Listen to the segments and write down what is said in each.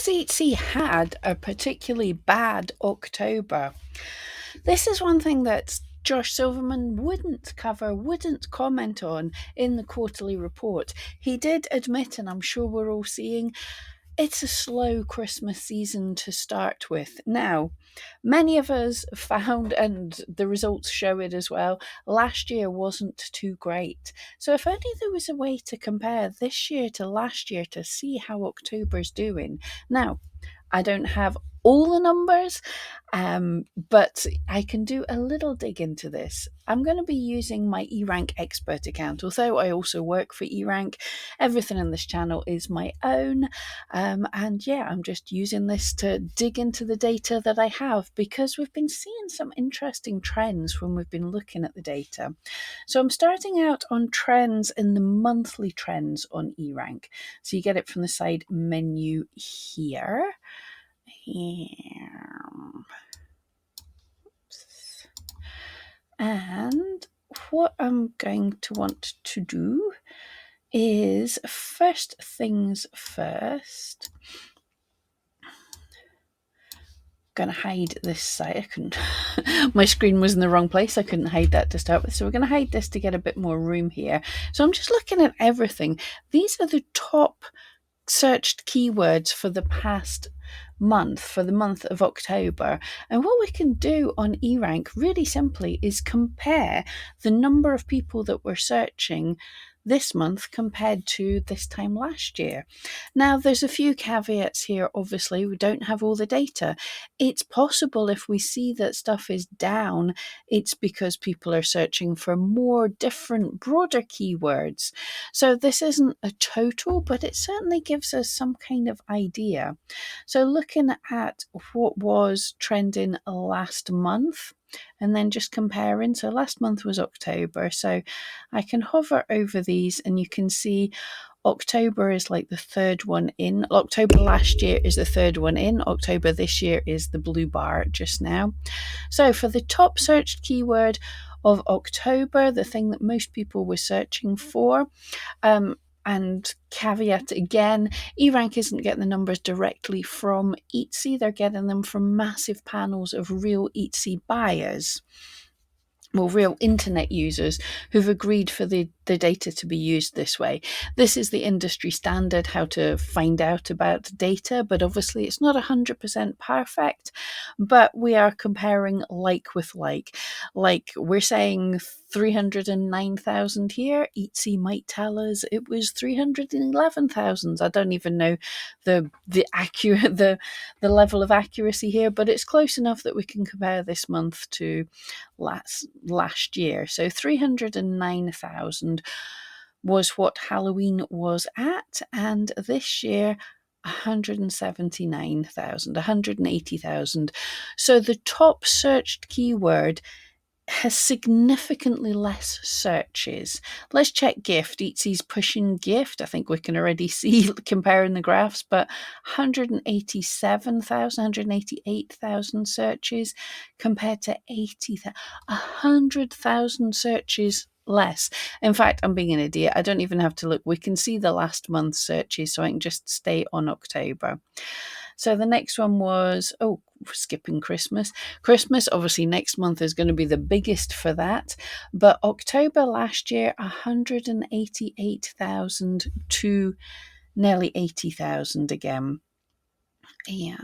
because Etsy had a particularly bad October, this is one thing that Josh Silverman wouldn't cover, wouldn't comment on in the quarterly report. He did admit, and I'm sure we're all seeing, it's a slow Christmas season to start with. Now, many of us found, and the results show it as well, last year wasn't too great. So if only there was a way to compare this year to last year to see how October's doing. Now, I don't have all the numbers, but I can do a little dig into this. I'm going to be using my eRank expert account, although I also work for eRank. Everything in this channel is my own, and yeah, I'm just using this to dig into the data that I have because we've been seeing some interesting trends when we've been looking at the data. So I'm starting out on trends in the monthly trends on eRank. So you get it from the side menu here. And what I'm going to want to do is, first things first, going to hide this side. I couldn't my screen was in the wrong place. I couldn't hide that to start with, so we're going to hide this to get a bit more room here. So I'm just looking at everything. These are the top searched keywords for the past month, for the month of October. And what we can do on eRank really simply is compare the number of people that were searching this month compared to this time last year. Now, there's a few caveats here. Obviously, we don't have all the data. It's possible if we see that stuff is down, it's because people are searching for more different, broader keywords. So this isn't a total, but it certainly gives us some kind of idea. So looking at what was trending last month, and then just comparing. So last month was October, so I can hover over these and you can see October is like the third one in. October last year is the third one in. October this year is the blue bar just now. So for the top searched keyword of October, the thing that most people were searching for, and caveat again, eRank isn't getting the numbers directly from Etsy, they're getting them from massive panels of real Etsy buyers. Well, real internet users who've agreed for the data to be used this way. This is the industry standard, how to find out about data, but obviously it's not 100% perfect, but we are comparing like with like. Like we're saying 309,000 here, Etsy might tell us it was 311,000. I don't even know the level of accuracy here, but it's close enough that we can compare this month to last year. So 309,000 was what Halloween was at, and this year 179,000, 180,000. So the top searched keyword has significantly less searches. Let's check gift. Etsy's pushing gift. I think we can already see comparing the graphs, but 187,000, 188,000 searches compared to 80,000, 100,000 searches less. In fact, I'm being an idiot. I don't even have to look. We can see the last month's searches, so I can just stay on October. So the next one was, skipping Christmas. Christmas, obviously, next month is going to be the biggest for that. But October last year, 188,000 to nearly 80,000 again. Yeah.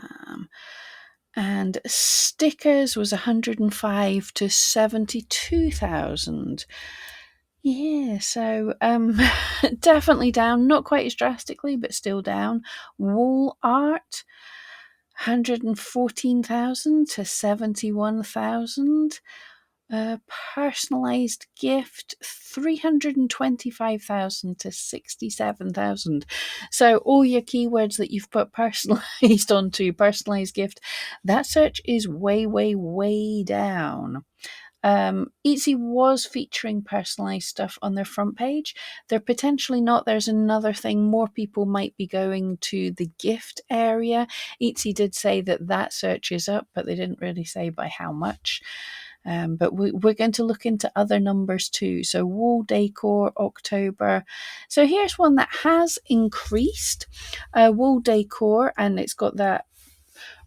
And stickers was 105 to 72,000. Yeah, so definitely down, not quite as drastically, but still down. Wall art, 114,000 to 71,000. Personalized gift, 325,000 to 67,000. So all your keywords that you've put personalized onto personalized gift, that search is way, way, way down. Etsy was featuring personalized stuff on their front page. They're potentially not. There's another thing. More people might be going to the gift area. Etsy did say that search is up, but they didn't really say by how much. But we're going to look into other numbers too. So wall decor, October. So here's one that has increased. Wall decor, and it's got that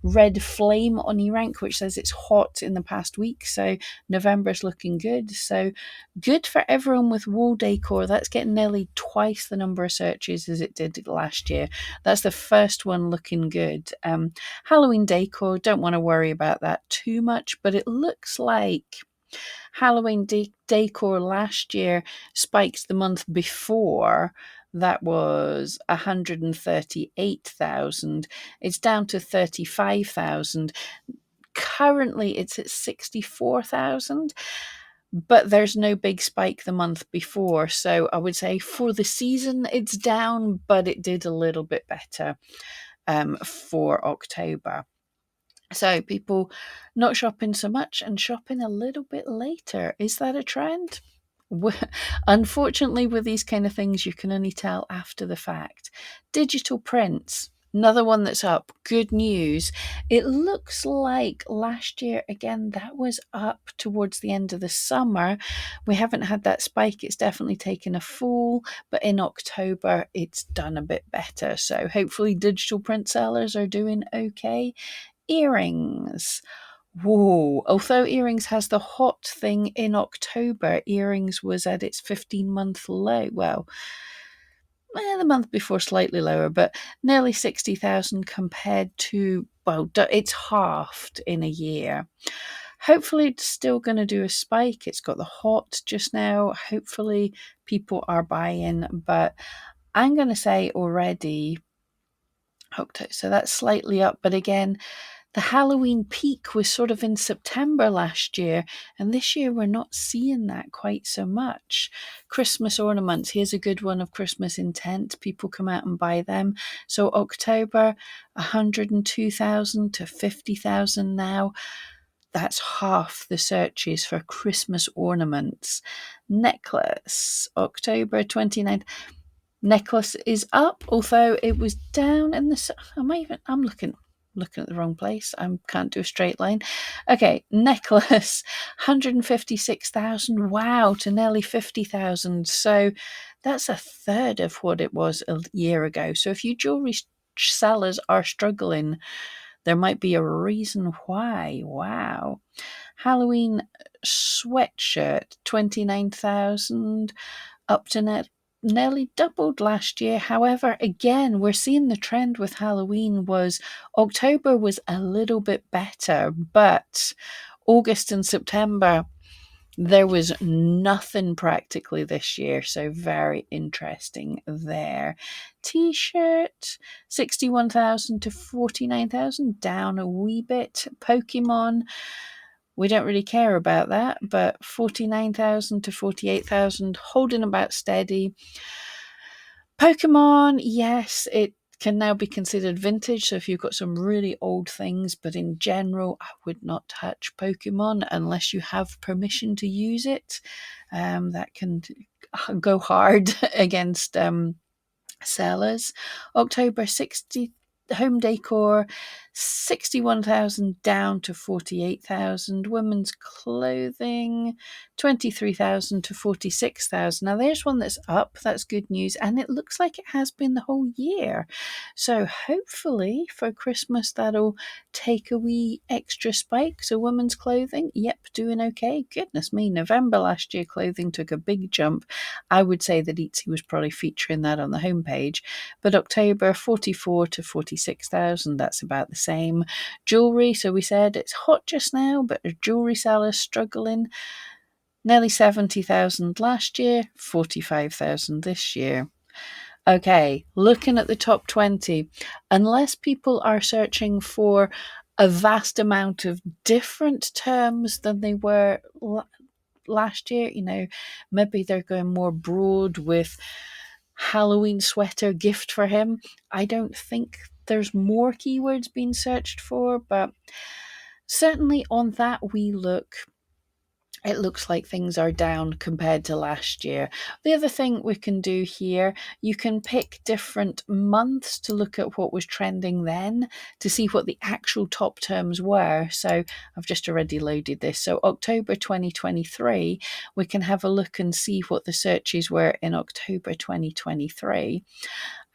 red flame on eRank, which says it's hot in the past week. So November's looking good. So good for everyone with wall decor. That's getting nearly twice the number of searches as it did last year. That's the first one looking good. Halloween decor, don't want to worry about that too much, but it looks like Halloween decor last year spiked the month before. That was 138,000. It's down to 35,000. Currently, it's at 64,000, but there's no big spike the month before. So I would say for the season, it's down, but it did a little bit better for October. So people not shopping so much and shopping a little bit later. Is that a trend? Unfortunately, with these kind of things, you can only tell after the fact. Digital prints, another one that's up. Good news. It looks like last year, again, that was up towards the end of the summer. We haven't had that spike. It's definitely taken a fall, but in October, it's done a bit better. So hopefully digital print sellers are doing okay. Earrings. Whoa. Although earrings has the hot thing in October, earrings was at its 15-month low. Well, the month before slightly lower, but nearly 60,000 compared to, well, it's halved in a year. Hopefully it's still going to do a spike. It's got the hot just now. Hopefully people are buying, but I'm going to say already, so that's slightly up, but again, the Halloween peak was sort of in September last year, and this year we're not seeing that quite so much. Christmas ornaments, here's a good one of Christmas intent. People come out and buy them. So October, 102,000 to 50,000 now. That's half the searches for Christmas ornaments. Necklace, October 29th. Necklace is up, although it was down in the. I'm looking at the wrong place. I can't do a straight line. Okay, necklace, 156,000. Wow, to nearly 50,000. So that's a third of what it was a year ago. So if you jewelry sellers are struggling, there might be a reason why. Wow. Halloween sweatshirt, 29,000, up to nearly doubled last year. However, again, we're seeing the trend with Halloween was October was a little bit better, but August and September, there was nothing practically this year. So very interesting there. T-shirt, 61,000 to 49,000, down a wee bit. Pokemon, we don't really care about that, but 49,000 to 48,000, holding about steady. Pokemon, yes, it can now be considered vintage. So if you've got some really old things, but in general, I would not touch Pokemon unless you have permission to use it. That can go hard against sellers. October 60. Home decor, 61,000 down to 48,000. Women's clothing, 23,000 to 46,000. Now there's one that's up. That's good news, and it looks like it has been the whole year. So hopefully for Christmas that'll take a wee extra spike. So women's clothing, yep, doing okay. Goodness me, November last year clothing took a big jump. I would say that Etsy was probably featuring that on the homepage. But October, 44 to 46,000, that's about the same. Jewelry, so we said it's hot just now, but the jewelry sellers struggling. Nearly 70,000 last year, 45,000 this year. Okay, looking at the top 20, unless people are searching for a vast amount of different terms than they were last year, maybe they're going more broad with Halloween sweater gift for him. I don't think there's more keywords being searched for, but certainly on that we look, it looks like things are down compared to last year. The other thing we can do here, you can pick different months to look at what was trending then to see what the actual top terms were. So I've just already loaded this. So October 2023, we can have a look and see what the searches were in October 2023.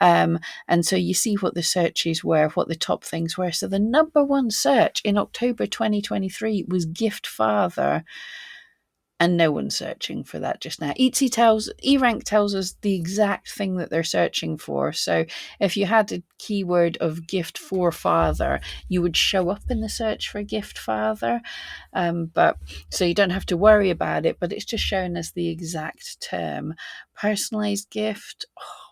And so you see what the searches were, what the top things were. So the number one search in October 2023 was gift father, and no one's searching for that just now. eRank tells us the exact thing that they're searching for. So if you had a keyword of gift for father, you would show up in the search for gift father. But so you don't have to worry about it, but it's just showing us the exact term. Personalized gift,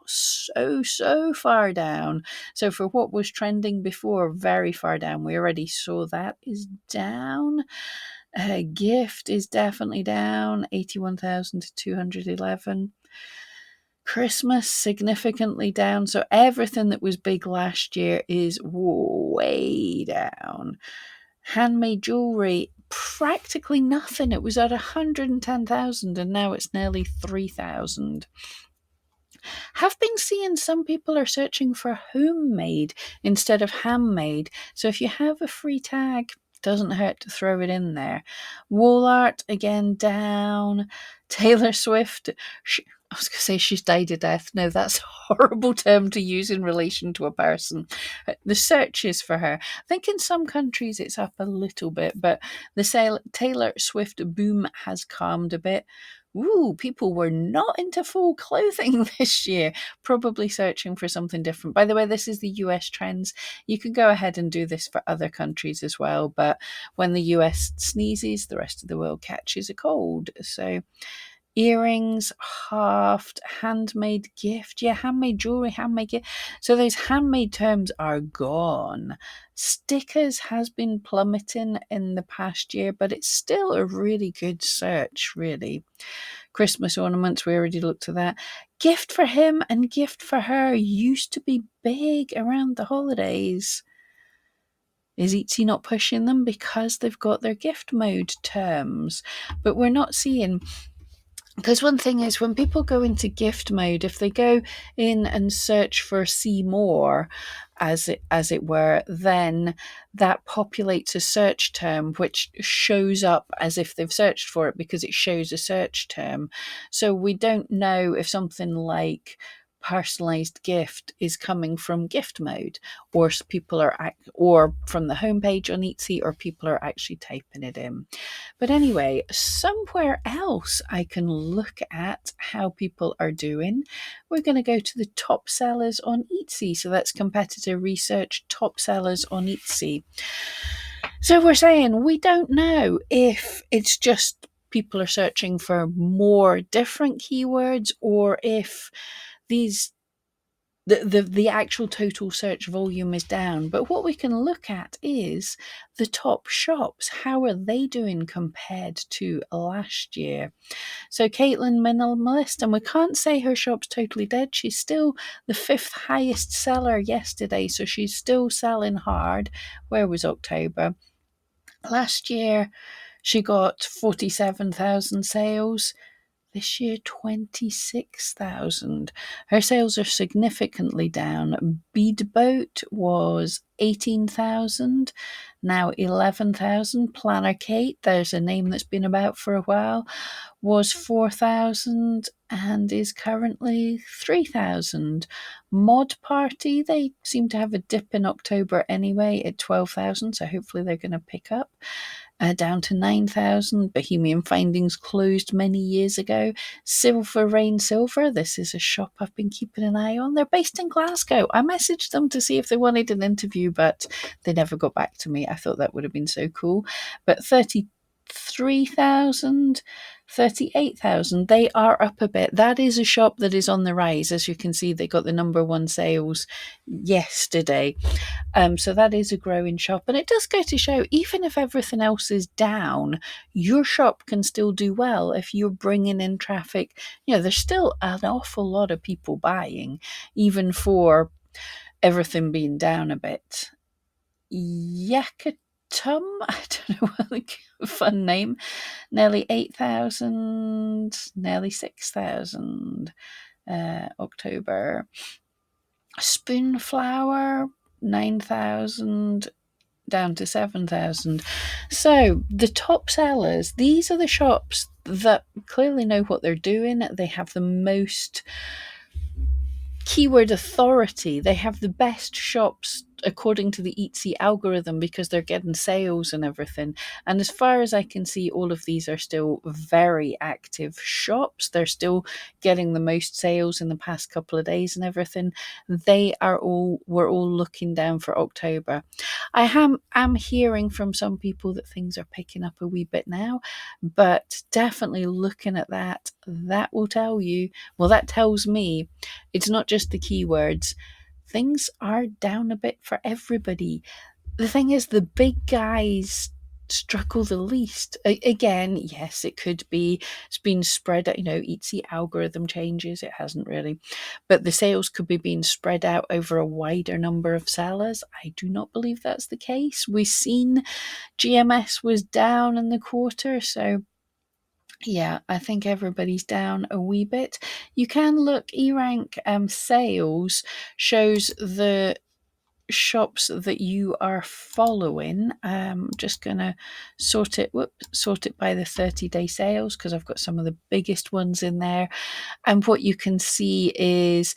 so far down. So for what was trending before, very far down. We already saw that is down. Gift is definitely down, 81,000 to 211. Christmas significantly down. So everything that was big last year is way down. Handmade jewelry, practically nothing. It was at 110,000 and now it's nearly 3,000. Have been seeing some people are searching for homemade instead of handmade. So if you have a free tag, doesn't hurt to throw it in there. Wall art, again, down. Taylor Swift, I was going to say she's died a death. No, that's a horrible term to use in relation to a person. The searches for her, I think in some countries it's up a little bit, but the Taylor Swift boom has calmed a bit. Ooh, people were not into full clothing this year, probably searching for something different. By the way, this is the US trends. You can go ahead and do this for other countries as well, but when the US sneezes, the rest of the world catches a cold. So earrings, halved, handmade gift. Yeah, handmade jewelry, handmade gift. So those handmade terms are gone. Stickers has been plummeting in the past year, but it's still a really good search, really. Christmas ornaments, we already looked at that. Gift for him and gift for her used to be big around the holidays. Is Etsy not pushing them because they've got their gift mode terms? But we're not seeing, because one thing is when people go into gift mode, if they go in and search for see more, as it were, then that populates a search term which shows up as if they've searched for it because it shows a search term. So we don't know if something like personalized gift is coming from gift mode, or people are or from the homepage on Etsy, or people are actually typing it in. But anyway, somewhere else I can look at how people are doing. We're going to go to the top sellers on Etsy. So that's competitor research, top sellers on Etsy. So we're saying we don't know if it's just people are searching for more different keywords, or if these the actual total search volume is down. But what we can look at is the top shops. How are they doing compared to last year? So Caitlin Minimalist, and we can't say her shop's totally dead. She's still the 5th highest seller yesterday, so she's still selling hard. Where was October? Last year, she got 47,000 sales. This year, 26,000. Her sales are significantly down. Bead Boat was 18,000, now 11,000. Planner Kate, there's a name that's been about for a while, was 4,000 and is currently 3,000. Mod Party, they seem to have a dip in October anyway at 12,000, so hopefully they're going to pick up. Down to 9,000. Bohemian Findings closed many years ago. Silver Rain Silver, this is a shop I've been keeping an eye on. They're based in Glasgow. I messaged them to see if they wanted an interview, but they never got back to me. I thought that would have been so cool. But 33,000, 38,000. They are up a bit. That is a shop that is on the rise. As you can see, they got the number one sales yesterday. So that is a growing shop. And it does go to show, even if everything else is down, your shop can still do well if you're bringing in traffic. You know, there's still an awful lot of people buying, even for everything being down a bit. Yakatobi autumn. I don't know what a fun name. Nearly 8,000, nearly 6,000. October. Spoonflower, 9,000 down to 7,000. So the top sellers, these are the shops that clearly know what they're doing. They have the most keyword authority. They have the best shops according to the Etsy algorithm because they're getting sales and everything. And as far as I can see, all of these are still very active shops. They're still getting the most sales in the past couple of days and everything. We're all looking down for October. I am hearing from some people that things are picking up a wee bit now, but definitely looking at that will tell you, well, that tells me it's not just the keywords. Things are down a bit for everybody. The thing is, the big guys struggle the least. Again, yes, it could be it's been spread out, Etsy algorithm changes. It hasn't really. But the sales could be being spread out over a wider number of sellers. I do not believe that's the case. We've seen GMS was down in the quarter, so yeah, I think everybody's down a wee bit. You can look, eRank sales shows the shops that you are following. Just gonna sort it by the 30-day sales because I've got some of the biggest ones in there. And what you can see is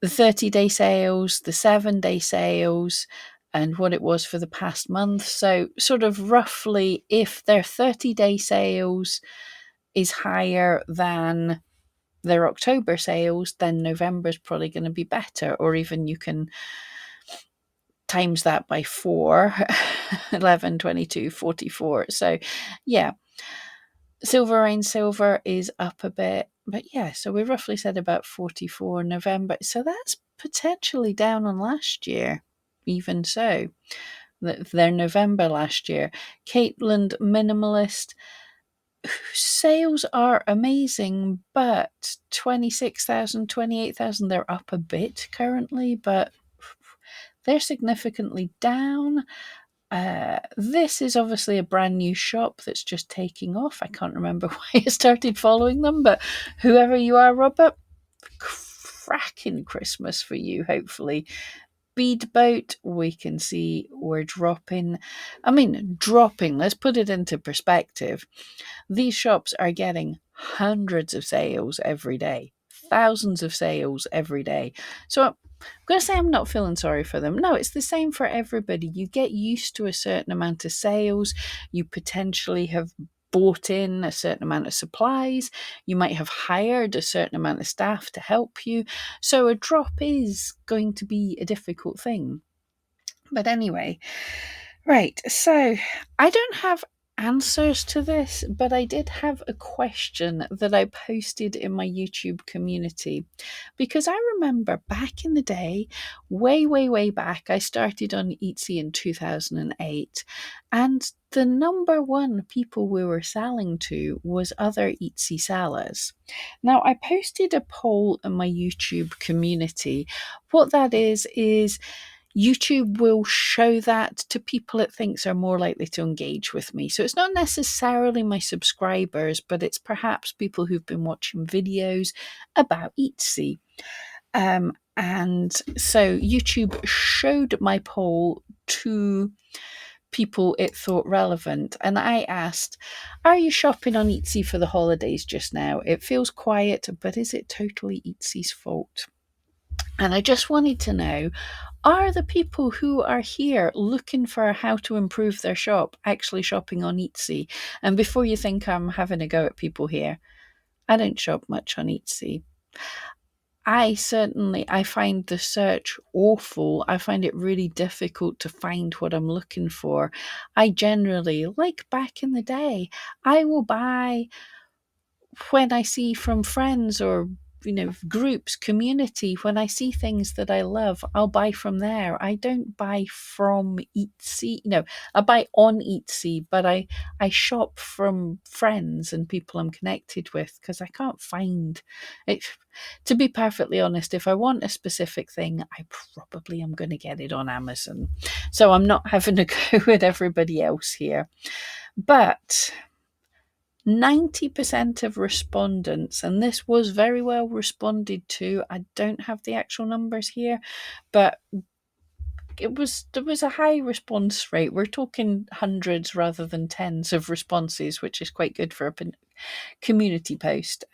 the 30-day sales, the 7-day sales, and what it was for the past month. So sort of roughly, if their 30-day sales is higher than their October sales, then November's probably going to be better. Or even you can times that by 4, 11, 22, 44. So yeah, Silver Rain Silver is up a bit. But yeah, so we roughly said about 44 November. So that's potentially down on last year, even so. Their November last year. Caitlin Minimalist, sales are amazing, but 26,000, 28,000, they're up a bit currently, but they're significantly down. This is obviously a brand new shop that's just taking off. I can't remember why I started following them, but whoever you are, Robert, cracking Christmas for you, hopefully. Bead Boat, we can see we're dropping. I mean, dropping, let's put it into perspective. These shops are getting hundreds of sales every day, thousands of sales every day. So I'm going to say I'm not feeling sorry for them. No, it's the same for everybody. You get used to a certain amount of sales. You potentially have bought in a certain amount of supplies. You might have hired a certain amount of staff to help you. So a drop is going to be a difficult thing. But anyway, right, so I don't have answers to this, but I did have a question that I posted in my YouTube community because I remember back in the day, way back, I started on Etsy in 2008, and the number one people we were selling to was other Etsy sellers. Now, I posted a poll in my YouTube community. What that is YouTube will show that to people it thinks are more likely to engage with me. So it's not necessarily my subscribers, but it's perhaps people who've been watching videos about Etsy. And so YouTube showed my poll to people it thought relevant. And I asked, are you shopping on Etsy for the holidays just now? It feels quiet, but is it totally Etsy's fault? And I just wanted to know, are the people who are here looking for how to improve their shop actually shopping on Etsy? And before you think I'm having a go at people here, I don't shop much on Etsy. I find the search awful. I find it really difficult to find what I'm looking for. I generally, like back in the day, I will buy when I see from friends or groups, community. When I see things that I love, I'll buy from there. I don't buy from Etsy. I buy on Etsy, but I shop from friends and people I'm connected with because I can't find it. To be perfectly honest, if I want a specific thing, I probably am going to get it on Amazon. So I'm not having to go with everybody else here. But 90% of respondents, and this was very well responded to. I don't have the actual numbers here, but there was a high response rate. We're talking hundreds rather than tens of responses, which is quite good for a community post.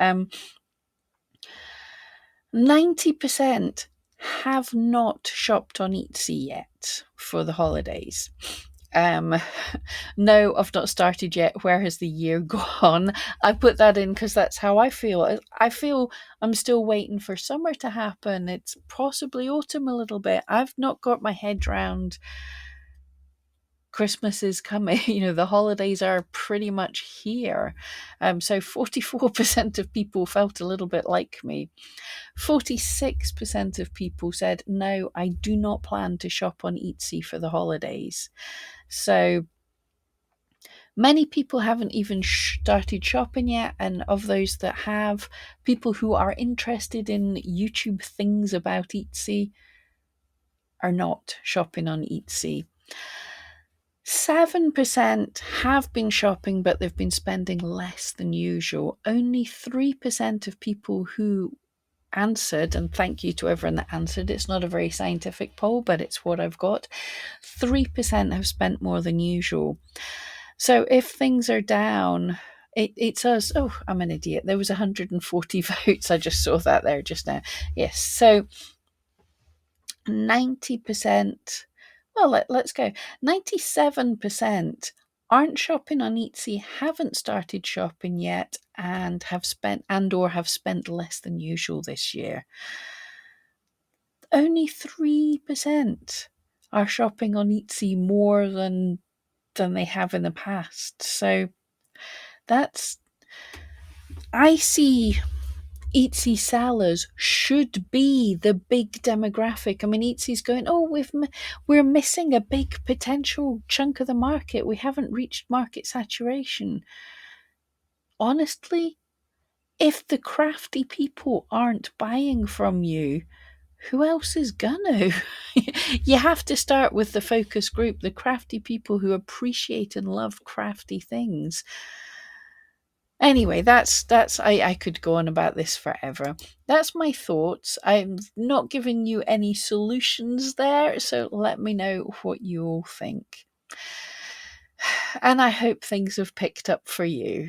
90% have not shopped on Etsy yet for the holidays. No, I've not started yet. Where has the year gone? I put that in because that's how I feel. I feel I'm still waiting for summer to happen. It's possibly autumn a little bit. I've not got my head round Christmas is coming. The holidays are pretty much here. So 44% of people felt a little bit like me. 46% of people said, no, I do not plan to shop on Etsy for the holidays. So many people haven't even started shopping yet. And of those that have, people who are interested in YouTube things about Etsy are not shopping on Etsy. 7% have been shopping, but they've been spending less than usual. Only 3% of people who answered, and thank you to everyone that answered, it's not a very scientific poll, but it's what I've got, 3% have spent more than usual. So if things are down, it's us. Oh, I'm an idiot. There was 140 votes. I just saw that there just now. Yes. So 90%, well, let's go. 97% aren't shopping on Etsy, haven't started shopping yet, and have spent less than usual this year. Only 3% are shopping on Etsy more than they have in the past. So I see Etsy sellers should be the big demographic. I mean, Etsy's going, we're missing a big potential chunk of the market. We haven't reached market saturation. Honestly, if the crafty people aren't buying from you, who else is gonna? You have to start with the focus group, the crafty people who appreciate and love crafty things. Anyway, that's I could go on about this forever. That's my thoughts. I'm not giving you any solutions there, so let me know what you all think. And I hope things have picked up for you.